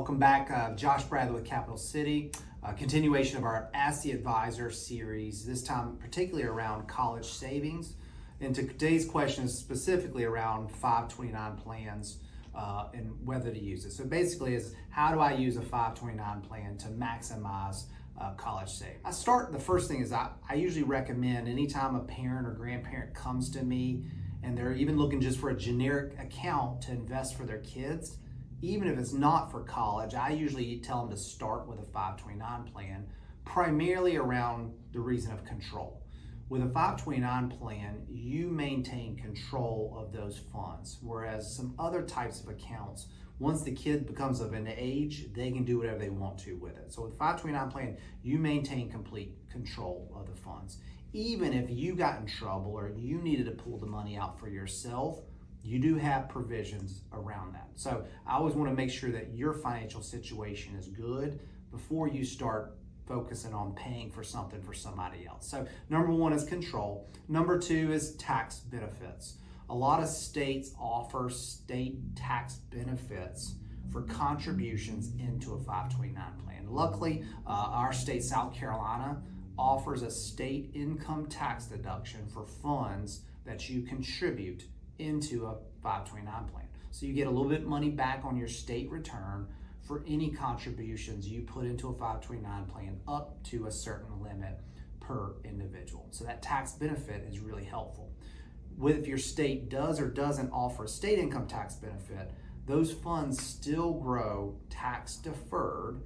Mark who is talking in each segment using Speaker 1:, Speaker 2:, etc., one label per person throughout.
Speaker 1: Welcome back. Josh Bradley with Capital City. Continuation of our Ask the Advisor series, this time particularly around college savings. And today's question is specifically around 529 plans and whether to use it. So basically is, how do I use a 529 plan to maximize college savings? The first thing is I usually recommend anytime a parent or grandparent comes to me and they're even looking just for a generic account to invest for their kids, even if it's not for college, I usually tell them to start with a 529 plan, primarily around the reason of control. With a 529 plan, you maintain control of those funds, whereas some other types of accounts, once the kid becomes of an age, they can do whatever they want to with it. So with a 529 plan, you maintain complete control of the funds. Even if you got in trouble or you needed to pull the money out for yourself, you do have provisions around that. So I always want to make sure that your financial situation is good before you start focusing on paying for something for somebody else. So number one is control. Number two is tax benefits. A lot of states offer state tax benefits for contributions into a 529 plan. Luckily, our state, South Carolina, offers a state income tax deduction for funds that you contribute into a 529 plan. So you get a little bit money back on your state return for any contributions you put into a 529 plan up to a certain limit per individual. So that tax benefit is really helpful. If your state does or doesn't offer a state income tax benefit, those funds still grow tax deferred,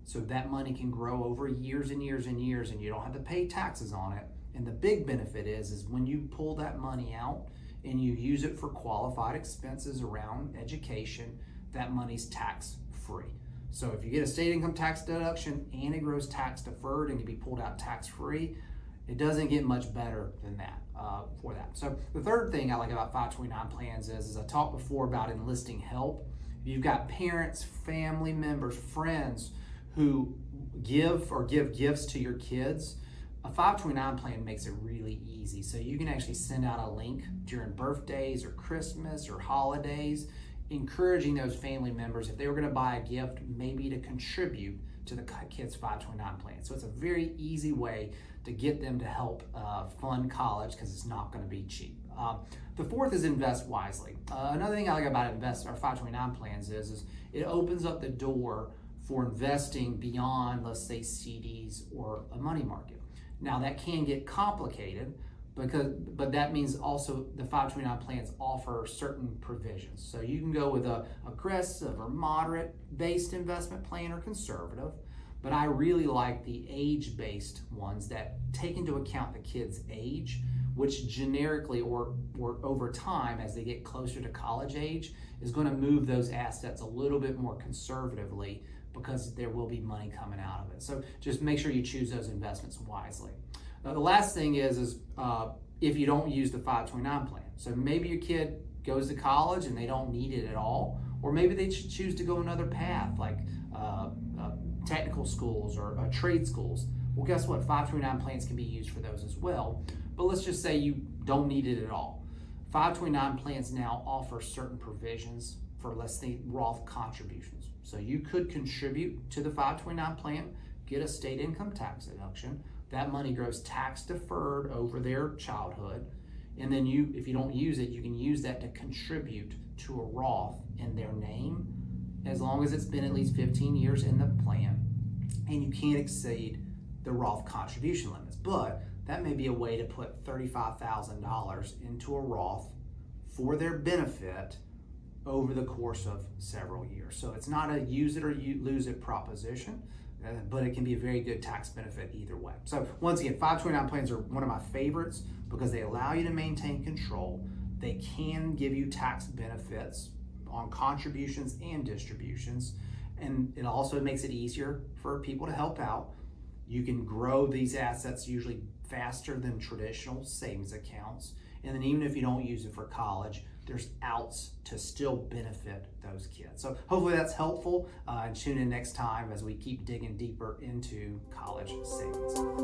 Speaker 1: so that money can grow over years and years and years and you don't have to pay taxes on it. And the big benefit is when you pull that money out and you use it for qualified expenses around education, that money's tax free. So if you get a state income tax deduction and it grows tax deferred and can be pulled out tax free, it doesn't get much better than that for that. So the third thing I like about 529 plans is I talked before about enlisting help. If you've got parents, family members, friends who give gifts to your kids, a 529 plan makes it really easy. So you can actually send out a link during birthdays or Christmas or holidays, encouraging those family members, if they were going to buy a gift, maybe to contribute to the kids' 529 plan. So it's a very easy way to get them to help fund college because it's not going to be cheap. The fourth is invest wisely. Another thing I like about our 529 plans is it opens up the door for investing beyond, let's say, CDs or a money market. Now that can get complicated, but that means also the 529 plans offer certain provisions. So you can go with a aggressive or moderate based investment plan or conservative, but I really like the age-based ones that take into account the kid's age, which generically or over time as they get closer to college age is going to move those assets a little bit more conservatively because there will be money coming out of it. So just make sure you choose those investments wisely. The last thing is if you don't use the 529 plan. So maybe your kid goes to college and they don't need it at all, or maybe they choose to go another path like technical schools or trade schools. Well, guess what? 529 plans can be used for those as well. But let's just say you don't need it at all. 529 plans now offer certain provisions for, let's say, Roth contributions. So you could contribute to the 529 plan, get a state income tax deduction. That money grows tax deferred over their childhood. And then if you don't use it, you can use that to contribute to a Roth in their name, as long as it's been at least 15 years in the plan. And you can't exceed the Roth contribution limits. But that may be a way to put $35,000 into a Roth for their benefit over the course of several years. So it's not a use it or you lose it proposition, but it can be a very good tax benefit either way. So once again, 529 plans are one of my favorites because they allow you to maintain control. They can give you tax benefits on contributions and distributions, and it also makes it easier for people to help out. You can grow these assets usually faster than traditional savings accounts. And then even if you don't use it for college, there's outs to still benefit those kids. So hopefully that's helpful, and tune in next time as we keep digging deeper into college savings.